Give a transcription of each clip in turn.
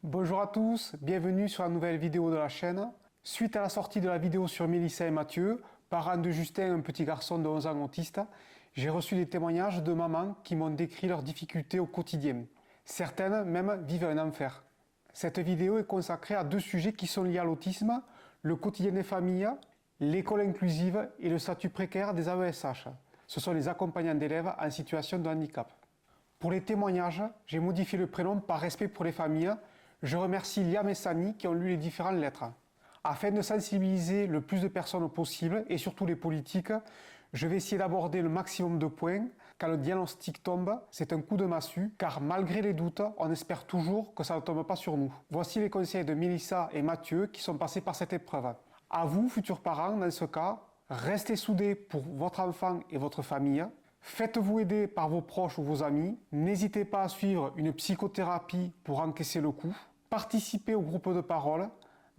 Bonjour à tous, bienvenue sur la nouvelle vidéo de la chaîne. Suite à la sortie de la vidéo sur Mélissa et Mathieu, parents de Justin, un petit garçon de 11 ans autiste, j'ai reçu des témoignages de mamans qui m'ont décrit leurs difficultés au quotidien. Certaines même vivent un enfer. Cette vidéo est consacrée à deux sujets qui sont liés à l'autisme, le quotidien des familles, l'école inclusive et le statut précaire des AESH. Ce sont les accompagnants d'élèves en situation de handicap. Pour les témoignages, j'ai modifié le prénom par respect pour les familles. Je remercie Liam et Sani qui ont lu les différentes lettres. Afin de sensibiliser le plus de personnes possible et surtout les politiques, je vais essayer d'aborder le maximum de points. Quand le diagnostic tombe, c'est un coup de massue, car malgré les doutes, on espère toujours que ça ne tombe pas sur nous. Voici les conseils de Mélissa et Mathieu qui sont passés par cette épreuve. À vous, futurs parents, dans ce cas, restez soudés pour votre enfant et votre famille. Faites-vous aider par vos proches ou vos amis. N'hésitez pas à suivre une psychothérapie pour encaisser le coup. Participez au groupe de parole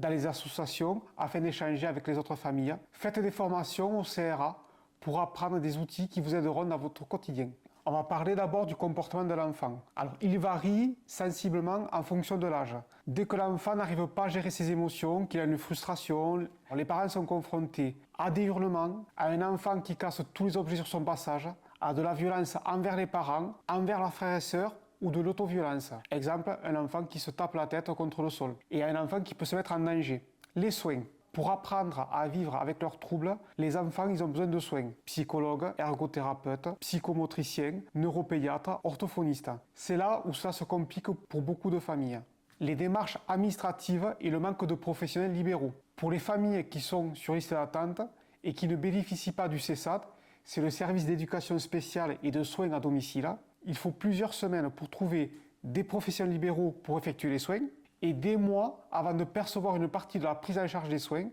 dans les associations afin d'échanger avec les autres familles. Faites des formations au CRA pour apprendre des outils qui vous aideront dans votre quotidien. On va parler d'abord du comportement de l'enfant. Alors, il varie sensiblement en fonction de l'âge. Dès que l'enfant n'arrive pas à gérer ses émotions, qu'il a une frustration, les parents sont confrontés à des hurlements, à un enfant qui casse tous les objets sur son passage, à de la violence envers les parents, envers leurs frères et sœurs, ou de l'autoviolence. Exemple, un enfant qui se tape la tête contre le sol. Et un enfant qui peut se mettre en danger. Les soins. Pour apprendre à vivre avec leurs troubles, les enfants ils ont besoin de soins. Psychologues, ergothérapeutes, psychomotriciens, neuropédiatres, orthophonistes. C'est là où ça se complique pour beaucoup de familles. Les démarches administratives et le manque de professionnels libéraux. Pour les familles qui sont sur liste d'attente et qui ne bénéficient pas du CESAD, c'est le service d'éducation spéciale et de soins à domicile. Il faut plusieurs semaines pour trouver des professionnels libéraux pour effectuer les soins et des mois avant de percevoir une partie de la prise en charge des soins.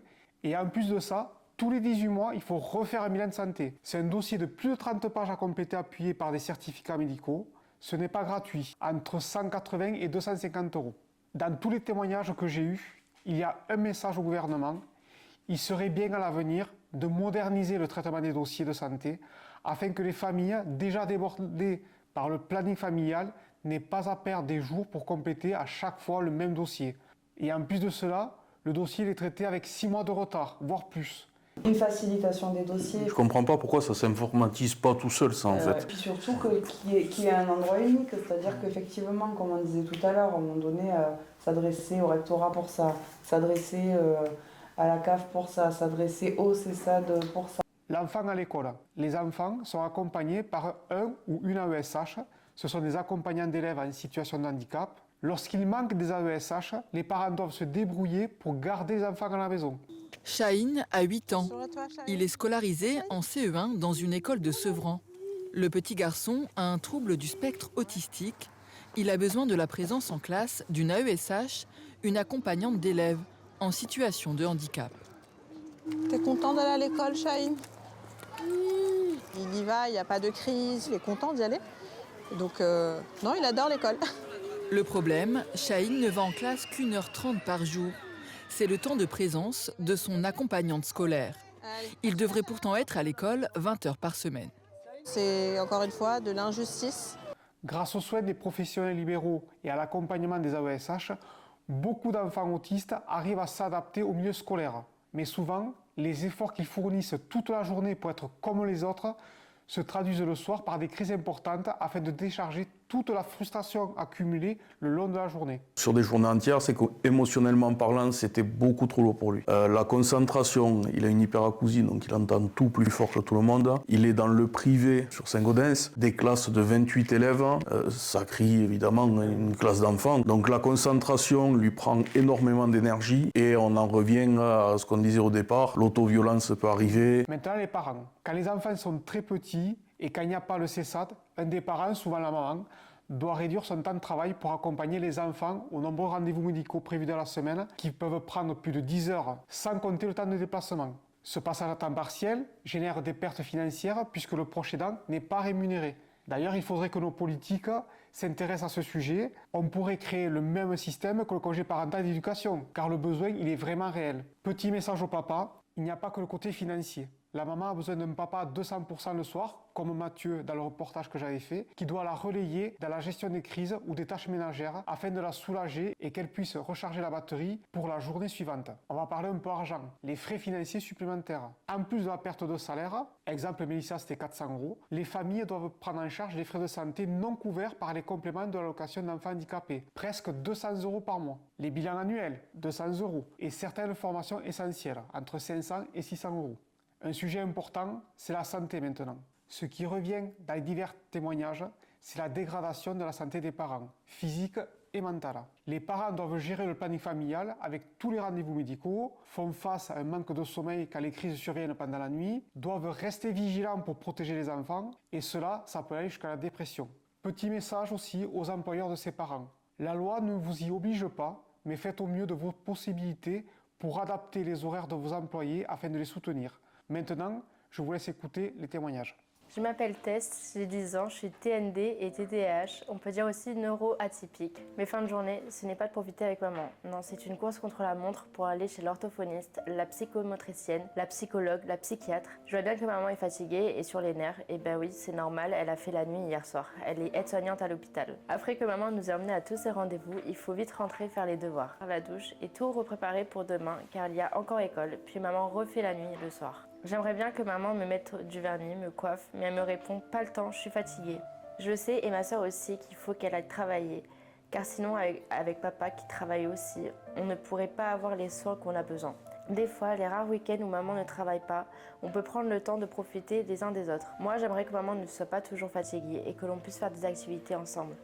Et en plus de ça, tous les 18 mois, il faut refaire un bilan de santé. C'est un dossier de plus de 30 pages à compléter appuyé par des certificats médicaux. Ce n'est pas gratuit, entre 180 et 250 euros. Dans tous les témoignages que j'ai eus, il y a un message au gouvernement. Il serait bien à l'avenir de moderniser le traitement des dossiers de santé afin que les familles, déjà débordées par le planning familial, n'aient pas à perdre des jours pour compléter à chaque fois le même dossier. Et en plus de cela, le dossier est traité avec 6 mois de retard, voire plus. Une facilitation des dossiers. Je comprends pas pourquoi ça s'informatise pas tout seul, ça, en fait. Puis surtout qu'il y ait un endroit unique, c'est-à-dire qu'effectivement, comme on disait tout à l'heure, à un moment donné, s'adresser au rectorat pour ça, s'adresser à la CAF pour ça, s'adresser au CESAD pour ça. L'enfant à l'école. Les enfants sont accompagnés par un ou une AESH. Ce sont des accompagnants d'élèves en situation de handicap. Lorsqu'il manque des AESH, les parents doivent se débrouiller pour garder les enfants à la maison. Chahine a 8 ans. Il est scolarisé en CE1 dans une école de Sevran. Le petit garçon a un trouble du spectre autistique. Il a besoin de la présence en classe d'une AESH, une accompagnante d'élèves en situation de handicap. T'es content d'aller à l'école, Chahine? Il y va, il n'y a pas de crise, il est content d'y aller. Donc, non, il adore l'école. Le problème, Chahine ne va en classe qu'1h30 par jour. C'est le temps de présence de son accompagnante scolaire. Il devrait pourtant être à l'école 20 heures par semaine. C'est encore une fois de l'injustice. Grâce aux soins des professionnels libéraux et à l'accompagnement des AESH, beaucoup d'enfants autistes arrivent à s'adapter au milieu scolaire. Mais souvent, les efforts qu'ils fournissent toute la journée pour être comme les autres se traduisent le soir par des crises importantes afin de décharger toute la frustration accumulée le long de la journée. Sur des journées entières, c'est qu'émotionnellement parlant, c'était beaucoup trop lourd pour lui. La concentration, il a une hyperacousie, donc il entend tout plus fort que tout le monde. Il est dans le privé sur Saint-Gaudens, des classes de 28 élèves. Ça crie évidemment une classe d'enfants. Donc la concentration lui prend énormément d'énergie et on en revient à ce qu'on disait au départ, l'autoviolence peut arriver. Maintenant, les parents. Quand les enfants sont très petits et quand il n'y a pas le CESAD, un des parents, souvent la maman, doit réduire son temps de travail pour accompagner les enfants aux nombreux rendez-vous médicaux prévus dans la semaine qui peuvent prendre plus de 10 heures sans compter le temps de déplacement. Ce passage à temps partiel génère des pertes financières puisque le proche aidant n'est pas rémunéré. D'ailleurs, il faudrait que nos politiques s'intéressent à ce sujet. On pourrait créer le même système que le congé parental d'éducation, car le besoin il est vraiment réel. Petit message au papa, il n'y a pas que le côté financier. La maman a besoin d'un papa à 200% le soir, comme Mathieu dans le reportage que j'avais fait, qui doit la relayer dans la gestion des crises ou des tâches ménagères afin de la soulager et qu'elle puisse recharger la batterie pour la journée suivante. On va parler un peu argent, les frais financiers supplémentaires. En plus de la perte de salaire, exemple Mélissa c'était 400 €, les familles doivent prendre en charge les frais de santé non couverts par les compléments de l'allocation d'enfants handicapés, presque 200 € par mois. Les bilans annuels, 200 € et certaines formations essentielles, entre 500 et 600 €. Un sujet important, c'est la santé maintenant. Ce qui revient dans les divers témoignages, c'est la dégradation de la santé des parents, physique et mentale. Les parents doivent gérer le planning familial avec tous les rendez-vous médicaux, font face à un manque de sommeil quand les crises surviennent pendant la nuit, doivent rester vigilants pour protéger les enfants, et cela, ça peut aller jusqu'à la dépression. Petit message aussi aux employeurs de ces parents. La loi ne vous y oblige pas, mais faites au mieux de vos possibilités pour adapter les horaires de vos employés afin de les soutenir. Maintenant, je vous laisse écouter les témoignages. Je m'appelle Tess, j'ai 10 ans, je suis TND et TDAH, on peut dire aussi neuroatypique. Mes fins de journée, ce n'est pas de profiter avec maman. Non, c'est une course contre la montre pour aller chez l'orthophoniste, la psychomotricienne, la psychologue, la psychiatre. Je vois bien que maman est fatiguée et sur les nerfs, et ben oui, c'est normal, elle a fait la nuit hier soir. Elle est aide-soignante à l'hôpital. Après que maman nous a emmenés à tous ces rendez-vous, il faut vite rentrer faire les devoirs, faire la douche et tout repréparer pour demain car il y a encore école, puis maman refait la nuit le soir. J'aimerais bien que maman me mette du vernis, me coiffe, mais elle me répond « pas le temps, je suis fatiguée ». Je sais, et ma soeur aussi, qu'il faut qu'elle aille travailler, car sinon avec papa qui travaille aussi, on ne pourrait pas avoir les soins qu'on a besoin. Des fois, les rares week-ends où maman ne travaille pas, on peut prendre le temps de profiter des uns des autres. Moi, j'aimerais que maman ne soit pas toujours fatiguée et que l'on puisse faire des activités ensemble.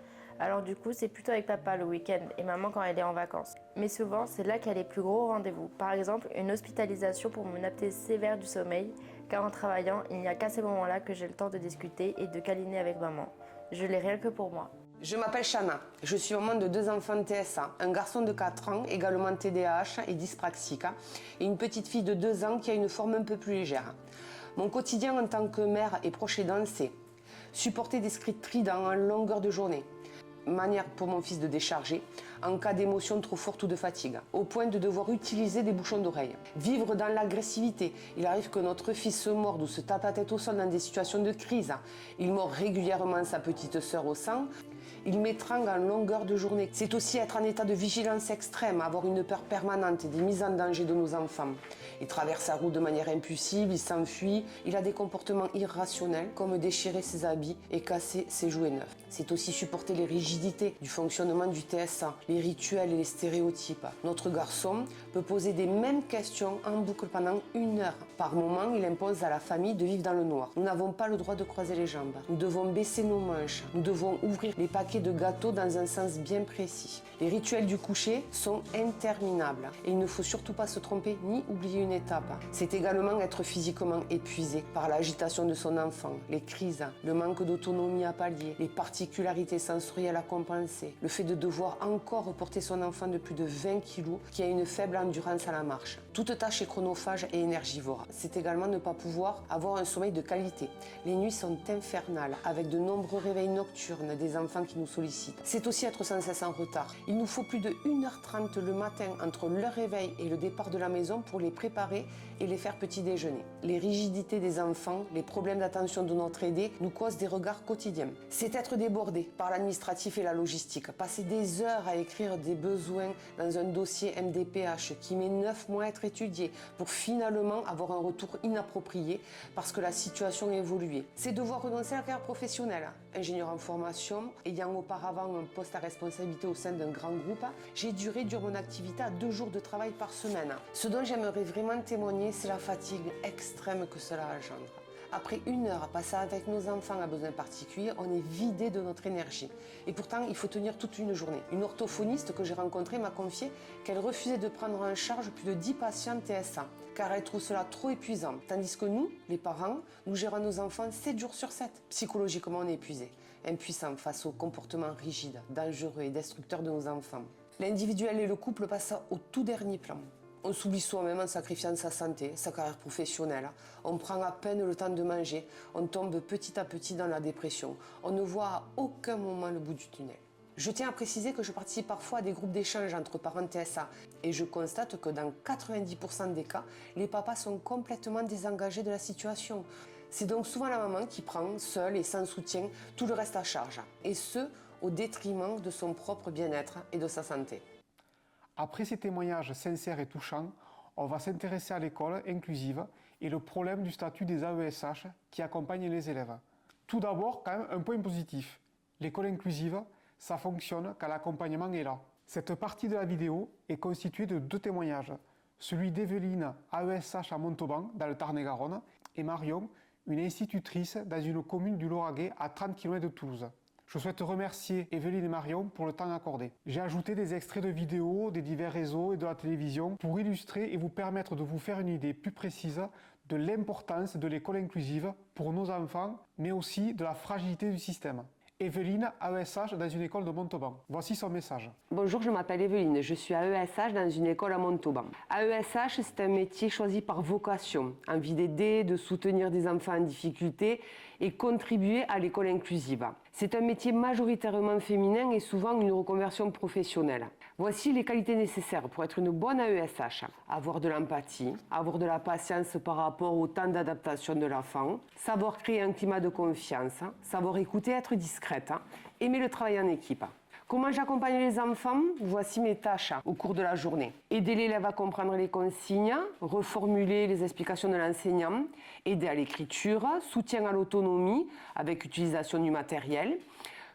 Alors du coup, c'est plutôt avec papa le week-end et maman quand elle est en vacances. Mais souvent, c'est là qu'il y a les plus gros rendez-vous. Par exemple, une hospitalisation pour mon apnée sévère du sommeil, car en travaillant, il n'y a qu'à ces moments-là que j'ai le temps de discuter et de câliner avec maman. Je l'ai rien que pour moi. Je m'appelle Chana, je suis maman de 2 enfants de TSA, un garçon de 4 ans, également TDAH et dyspraxique, et une petite fille de 2 ans qui a une forme un peu plus légère. Mon quotidien en tant que mère et proche aidant, c'est supporter des scripts tridents en longueur de journée, manière pour mon fils de décharger en cas d'émotion trop forte ou de fatigue, au point de devoir utiliser des bouchons d'oreille. Vivre dans l'agressivité. Il arrive que notre fils se morde ou se tape la tête au sol dans des situations de crise. Il mord régulièrement sa petite sœur au sang. Il m'étrangle en longueur de journée. C'est aussi être en état de vigilance extrême, avoir une peur permanente des mises en danger de nos enfants. Il traverse sa route de manière impulsive, il s'enfuit, il a des comportements irrationnels comme déchirer ses habits et casser ses jouets neufs. C'est aussi supporter les rigidités du fonctionnement du TSA, les rituels et les stéréotypes. Notre garçon peut poser des mêmes questions en boucle pendant 1 heure. Par moment, il impose à la famille de vivre dans le noir. Nous n'avons pas le droit de croiser les jambes. Nous devons baisser nos manches. Nous devons ouvrir les paquets de gâteaux dans un sens bien précis. Les rituels du coucher sont interminables et il ne faut surtout pas se tromper ni oublier une étape. C'est également être physiquement épuisé par l'agitation de son enfant, les crises, le manque d'autonomie à pallier, les particularités sensorielles à compenser, le fait de devoir encore porter son enfant de plus de 20 kg qui a une faible endurance à la marche. Toute tâche est chronophage et énergivore. C'est également ne pas pouvoir avoir un sommeil de qualité. Les nuits sont infernales avec de nombreux réveils nocturnes des enfants qui nous sollicitent. C'est aussi être sans cesse en retard. Il nous faut plus de 1h30 le matin entre leur réveil et le départ de la maison pour les préparer et les faire petit déjeuner. Les rigidités des enfants, les problèmes d'attention de notre aidé nous causent des regards quotidiens. C'est être débordé par l'administratif et la logistique. Passer des heures à écrire des besoins dans un dossier MDPH qui met 9 mois à être étudié pour finalement avoir un retour inapproprié parce que la situation a évolué. C'est devoir renoncer à la carrière professionnelle. Ingénieur en formation, ayant auparavant un poste à responsabilité au sein d'un grand groupe, j'ai dû réduire mon activité à 2 jours de travail par semaine. Ce dont j'aimerais vraiment témoigner, c'est la fatigue extrême que cela engendre. Après 1 heure à passer avec nos enfants à besoins particuliers, on est vidé de notre énergie. Et pourtant, il faut tenir toute une journée. Une orthophoniste que j'ai rencontrée m'a confié qu'elle refusait de prendre en charge plus de 10 patients TSA, car elle trouve cela trop épuisant. Tandis que nous, les parents, nous gérons nos enfants 7 jours sur 7. Psychologiquement, on est épuisé, impuissant face aux comportements rigides, dangereux et destructeurs de nos enfants. L'individuel et le couple passent au tout dernier plan. On s'oublie soi-même en sacrifiant sa santé, sa carrière professionnelle. On prend à peine le temps de manger. On tombe petit à petit dans la dépression. On ne voit à aucun moment le bout du tunnel. Je tiens à préciser que je participe parfois à des groupes d'échange entre parents TSA et je constate que dans 90% des cas, les papas sont complètement désengagés de la situation. C'est donc souvent la maman qui prend, seule et sans soutien, tout le reste à charge, et ce, au détriment de son propre bien-être et de sa santé. Après ces témoignages sincères et touchants, on va s'intéresser à l'école inclusive et le problème du statut des AESH qui accompagnent les élèves. Tout d'abord, quand même, un point positif. L'école inclusive, ça fonctionne quand l'accompagnement est là. Cette partie de la vidéo est constituée de 2 témoignages. Celui d'Evelyne, AESH à Montauban, dans le Tarn-et-Garonne, et Marion, une institutrice dans une commune du Lauragais à 30 km de Toulouse. Je souhaite remercier Evelyne et Marion pour le temps accordé. J'ai ajouté des extraits de vidéos des divers réseaux et de la télévision pour illustrer et vous permettre de vous faire une idée plus précise de l'importance de l'école inclusive pour nos enfants, mais aussi de la fragilité du système. Evelyne, AESH dans une école de Montauban. Voici son message. Bonjour, je m'appelle Evelyne, je suis AESH dans une école à Montauban. AESH, c'est un métier choisi par vocation, envie d'aider, de soutenir des enfants en difficulté et contribuer à l'école inclusive. C'est un métier majoritairement féminin et souvent une reconversion professionnelle. Voici les qualités nécessaires pour être une bonne AESH. Avoir de l'empathie, avoir de la patience par rapport au temps d'adaptation de l'enfant, savoir créer un climat de confiance, savoir écouter, être discrète, aimer le travail en équipe. Comment j'accompagne les enfants? Voici mes tâches au cours de la journée. Aider l'élève à comprendre les consignes, reformuler les explications de l'enseignant, aider à l'écriture, soutien à l'autonomie avec utilisation du matériel,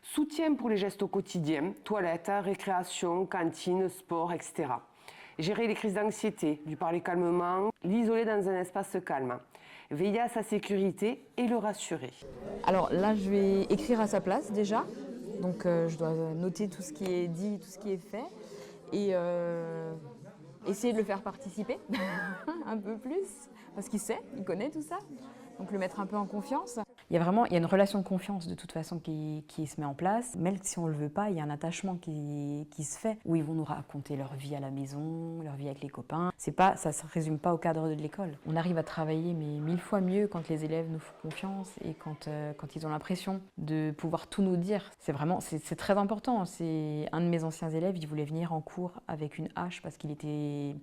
soutien pour les gestes au quotidien, toilettes, récréation, cantine, sport, etc. Gérer les crises d'anxiété, lui parler calmement, l'isoler dans un espace calme. Veiller à sa sécurité et le rassurer. Alors là, je vais écrire à sa place déjà. Donc je dois noter tout ce qui est dit, tout ce qui est fait et essayer de le faire participer un peu plus parce qu'il sait, il connaît tout ça. Donc le mettre un peu en confiance. Il y a une relation de confiance de toute façon qui se met en place. Même si on ne le veut pas, il y a un attachement qui se fait où ils vont nous raconter leur vie à la maison, leur vie avec les copains. Ça ne se résume pas au cadre de l'école. On arrive à travailler mais 1000 fois mieux quand les élèves nous font confiance et quand ils ont l'impression de pouvoir tout nous dire. C'est très important. C'est un de mes anciens élèves, il voulait venir en cours avec une hache parce qu'il était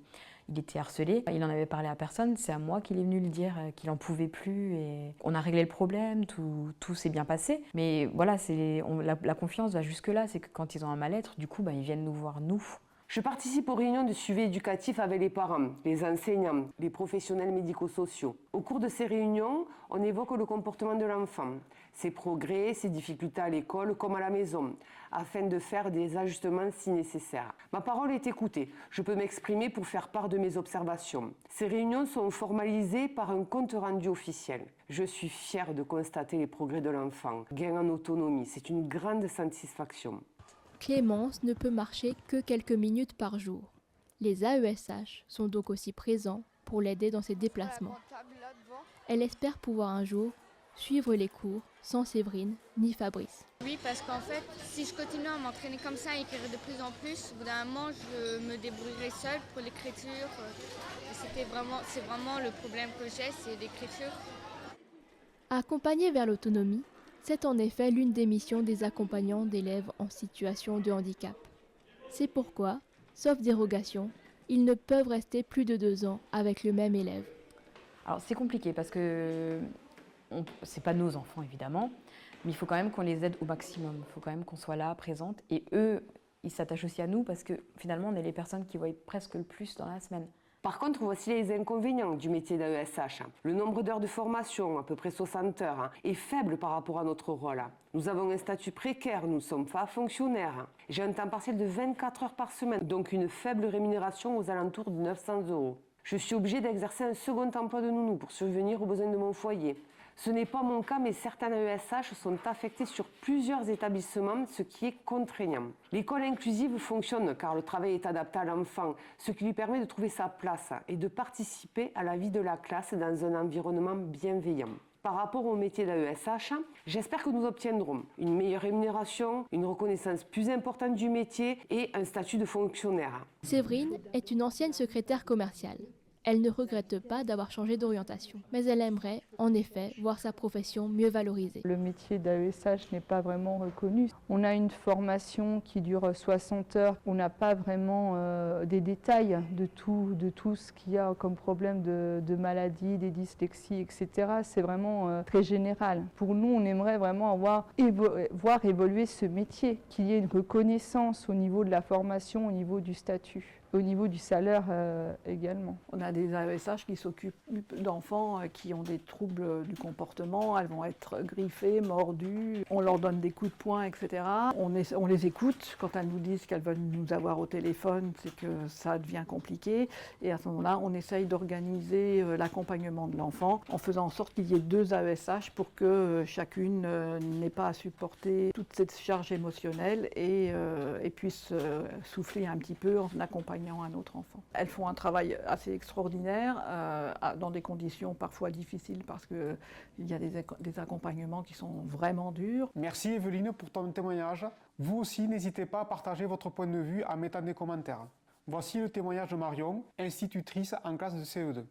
harcelé. Il n'en avait parlé à personne, c'est à moi qu'il est venu le dire, qu'il n'en pouvait plus. Et on a réglé le problème, tout s'est bien passé. Mais voilà, la confiance va jusque-là, c'est que quand ils ont un mal-être, du coup, ils viennent nous voir, nous. Je participe aux réunions de suivi éducatif avec les parents, les enseignants, les professionnels médico-sociaux. Au cours de ces réunions, on évoque le comportement de l'enfant, ses progrès, ses difficultés à l'école comme à la maison, afin de faire des ajustements si nécessaire. Ma parole est écoutée. Je peux m'exprimer pour faire part de mes observations. Ces réunions sont formalisées par un compte rendu officiel. Je suis fière de constater les progrès de l'enfant. Gain en autonomie, c'est une grande satisfaction. Clémence ne peut marcher que quelques minutes par jour. Les AESH sont donc aussi présents pour l'aider dans ses déplacements. Elle espère pouvoir un jour suivre les cours sans Séverine ni Fabrice. Oui, parce qu'en fait, si je continue à m'entraîner comme ça et écrire de plus en plus, au bout d'un moment, je me débrouillerai seule pour l'écriture. C'est vraiment le problème que j'ai, c'est l'écriture. Accompagner vers l'autonomie, c'est en effet l'une des missions des accompagnants d'élèves en situation de handicap. C'est pourquoi, sauf dérogation, ils ne peuvent rester plus de 2 ans avec le même élève. Alors c'est compliqué parce que c'est pas nos enfants évidemment, mais il faut quand même qu'on les aide au maximum. Il faut quand même qu'on soit là, présente. Et eux, ils s'attachent aussi à nous parce que finalement, on est les personnes qui voient presque le plus dans la semaine. Par contre, voici les inconvénients du métier d'AESH. Le nombre d'heures de formation, à peu près 60 heures, est faible par rapport à notre rôle. Nous avons un statut précaire, nous ne sommes pas fonctionnaires. J'ai un temps partiel de 24 heures par semaine, donc une faible rémunération aux alentours de 900 €. Je suis obligée d'exercer un second emploi de nounou pour subvenir aux besoins de mon foyer. Ce n'est pas mon cas, mais certains AESH sont affectés sur plusieurs établissements, ce qui est contraignant. L'école inclusive fonctionne car le travail est adapté à l'enfant, ce qui lui permet de trouver sa place et de participer à la vie de la classe dans un environnement bienveillant. Par rapport au métier d'AESH, j'espère que nous obtiendrons une meilleure rémunération, une reconnaissance plus importante du métier et un statut de fonctionnaire. Séverine est une ancienne secrétaire commerciale. Elle ne regrette pas d'avoir changé d'orientation, mais elle aimerait, en effet, voir sa profession mieux valorisée. Le métier d'AESH n'est pas vraiment reconnu. On a une formation qui dure 60 heures. On n'a pas vraiment des détails de tout ce qu'il y a comme problème de maladie, des dyslexies, etc. C'est vraiment très général. Pour nous, on aimerait vraiment voir évoluer ce métier, qu'il y ait une reconnaissance au niveau de la formation, au niveau du statut. Au niveau du salaire également. On a des AESH qui s'occupent d'enfants qui ont des troubles du comportement. Elles vont être griffées, mordues. On leur donne des coups de poing, etc. On les écoute. Quand elles nous disent qu'elles veulent nous avoir au téléphone, c'est que ça devient compliqué. Et à ce moment-là, on essaye d'organiser l'accompagnement de l'enfant en faisant en sorte qu'il y ait 2 AESH pour que chacune n'ait pas à supporter toute cette charge émotionnelle et puisse souffler un petit peu en accompagnant un autre enfant. Elles font un travail assez extraordinaire dans des conditions parfois difficiles parce qu'il y a des accompagnements qui sont vraiment durs. Merci Evelyne pour ton témoignage. Vous aussi, n'hésitez pas à partager votre point de vue en mettant des commentaires. Voici le témoignage de Marion, institutrice en classe de CE2.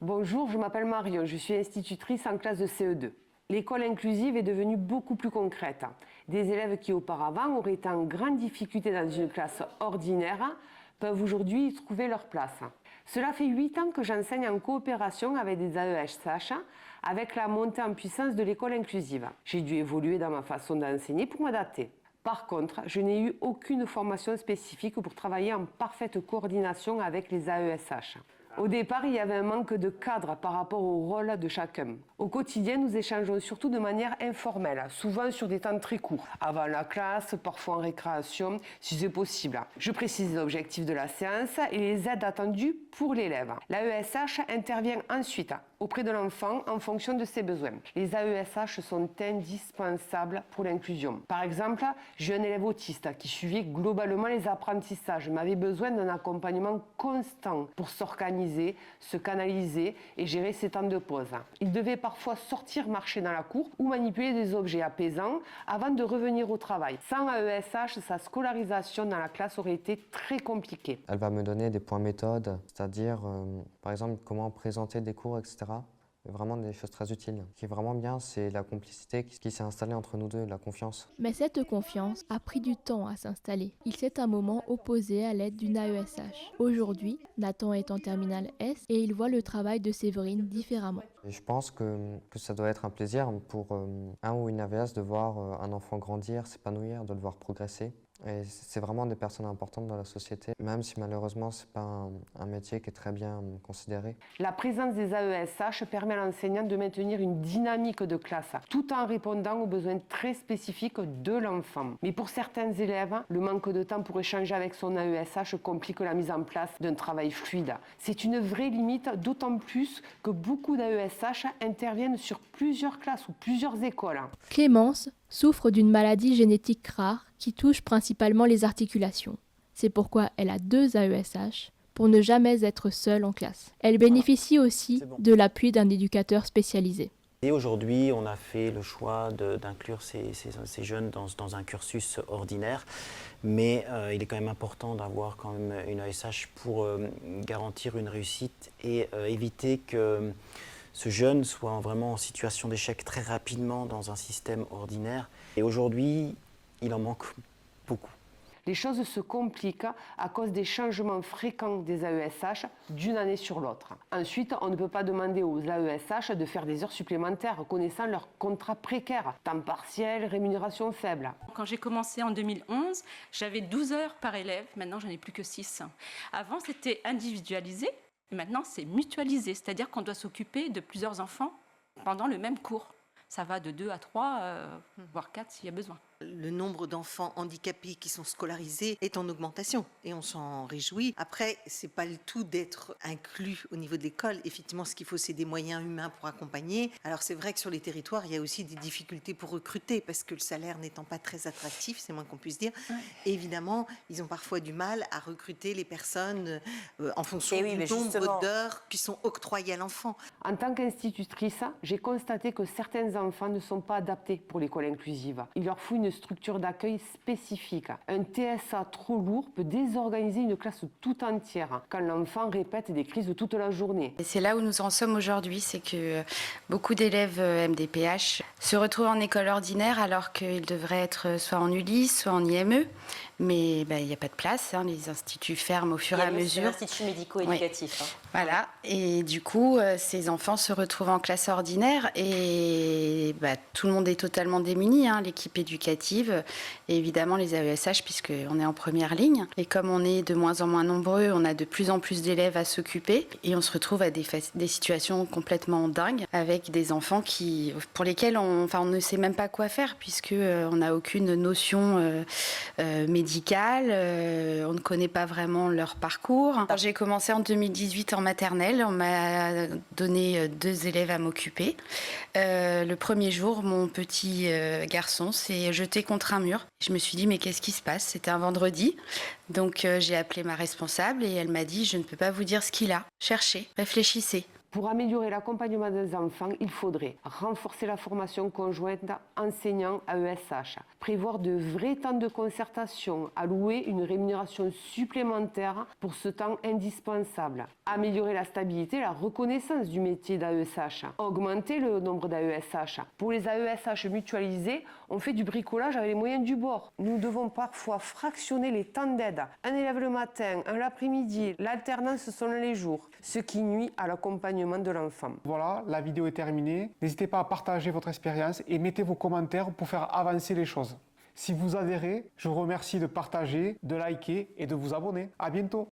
Bonjour, je m'appelle Marion, je suis institutrice en classe de CE2. L'école inclusive est devenue beaucoup plus concrète. Des élèves qui auparavant auraient été en grande difficulté dans une classe ordinaire peuvent aujourd'hui y trouver leur place. Cela fait 8 ans que j'enseigne en coopération avec des AESH avec la montée en puissance de l'école inclusive. J'ai dû évoluer dans ma façon d'enseigner pour m'adapter. Par contre, je n'ai eu aucune formation spécifique pour travailler en parfaite coordination avec les AESH. Au départ, il y avait un manque de cadre par rapport au rôle de chacun. Au quotidien, nous échangeons surtout de manière informelle, souvent sur des temps très courts, avant la classe, parfois en récréation, si c'est possible. Je précise les objectifs de la séance et les aides attendues pour l'élève. L'AESH intervient ensuite auprès de l'enfant en fonction de ses besoins. Les AESH sont indispensables pour l'inclusion. Par exemple, j'ai un élève autiste qui suivait globalement les apprentissages, mais avait besoin d'un accompagnement constant pour s'organiser, se canaliser et gérer ses temps de pause. Il devait parfois sortir marcher dans la cour ou manipuler des objets apaisants avant de revenir au travail. Sans AESH, sa scolarisation dans la classe aurait été très compliquée. Elle va me donner des points méthodes, c'est-à-dire par exemple comment présenter des cours, etc. Vraiment des choses très utiles. Ce qui est vraiment bien, c'est la complicité qui s'est installée entre nous deux, la confiance. Mais cette confiance a pris du temps à s'installer. Il s'est un moment opposé à l'aide d'une AESH. Aujourd'hui, Nathan est en terminale S et il voit le travail de Séverine différemment. Et je pense que ça doit être un plaisir pour un ou une AVS de voir un enfant grandir, s'épanouir, de le voir progresser. Et c'est vraiment des personnes importantes dans la société, même si malheureusement ce n'est pas un métier qui est très bien considéré. La présence des AESH permet à l'enseignant de maintenir une dynamique de classe, tout en répondant aux besoins très spécifiques de l'enfant. Mais pour certains élèves, le manque de temps pour échanger avec son AESH complique la mise en place d'un travail fluide. C'est une vraie limite, d'autant plus que beaucoup d'AESH interviennent sur plusieurs classes ou plusieurs écoles. Clémence souffre d'une maladie génétique rare qui touche principalement les articulations. C'est pourquoi elle a 2 AESH pour ne jamais être seule en classe. Elle bénéficie aussi de l'appui d'un éducateur spécialisé. Et aujourd'hui, on a fait le choix d'inclure ces jeunes dans un cursus ordinaire, mais il est quand même important d'avoir quand même une AESH pour garantir une réussite et éviter que ce jeune soit vraiment en situation d'échec très rapidement dans un système ordinaire. Et aujourd'hui, il en manque beaucoup. Les choses se compliquent à cause des changements fréquents des AESH d'une année sur l'autre. Ensuite, on ne peut pas demander aux AESH de faire des heures supplémentaires connaissant leur contrat précaire, temps partiel, rémunération faible. Quand j'ai commencé en 2011, j'avais 12 heures par élève, maintenant j'en ai plus que 6. Avant, c'était individualisé. Maintenant, c'est mutualisé, c'est-à-dire qu'on doit s'occuper de plusieurs enfants pendant le même cours. Ça va de 2 à 3, voire 4 s'il y a besoin. Le nombre d'enfants handicapés qui sont scolarisés est en augmentation et on s'en réjouit. Après, c'est pas le tout d'être inclus au niveau de l'école. Effectivement, ce qu'il faut, c'est des moyens humains pour accompagner. Alors c'est vrai que sur les territoires, il y a aussi des difficultés pour recruter parce que le salaire n'étant pas très attractif, c'est moins qu'on puisse dire. Ouais. Évidemment, ils ont parfois du mal à recruter les personnes en fonction du nombre d'heures qui sont octroyées à l'enfant. En tant qu'institutrice, j'ai constaté que certains enfants ne sont pas adaptés pour l'école inclusive. Il leur faut une une structure d'accueil spécifique. Un TSA trop lourd peut désorganiser une classe tout entière quand l'enfant répète des crises toute la journée. Et c'est là où nous en sommes aujourd'hui, c'est que beaucoup d'élèves MDPH se retrouvent en école ordinaire alors qu'ils devraient être soit en Ulysse, soit en IME. Mais il n'y a pas de place, les instituts ferment au fur et à mesure. Les instituts médico-éducatifs. Oui. Voilà, et du coup, ces enfants se retrouvent en classe ordinaire et tout le monde est totalement démuni, l'équipe éducative et évidemment les AESH puisqu'on est en première ligne. Et comme on est de moins en moins nombreux, on a de plus en plus d'élèves à s'occuper et on se retrouve à des situations complètement dingues avec des enfants pour lesquels on ne sait même pas quoi faire puisqu'on n'a aucune notion médicale, on ne connaît pas vraiment leur parcours. J'ai commencé en 2018 en maternelle, on m'a donné 2 élèves à m'occuper. Le premier jour, mon petit garçon s'est jeté contre un mur. Je me suis dit, mais qu'est-ce qui se passe? C'était un vendredi. Donc j'ai appelé ma responsable et elle m'a dit, je ne peux pas vous dire ce qu'il a. Cherchez, réfléchissez. Pour améliorer l'accompagnement des enfants, il faudrait renforcer la formation conjointe enseignants-AESH, prévoir de vrais temps de concertation, allouer une rémunération supplémentaire pour ce temps indispensable, améliorer la stabilité et la reconnaissance du métier d'AESH, augmenter le nombre d'AESH. Pour les AESH mutualisés, on fait du bricolage avec les moyens du bord. Nous devons parfois fractionner les temps d'aide. Un élève le matin, un l'après-midi, l'alternance selon les jours, ce qui nuit à l'accompagnement de l'enfant. Voilà, la vidéo est terminée. N'hésitez pas à partager votre expérience et mettez vos commentaires pour faire avancer les choses. Si vous adhérez, je vous remercie de partager, de liker et de vous abonner. À bientôt.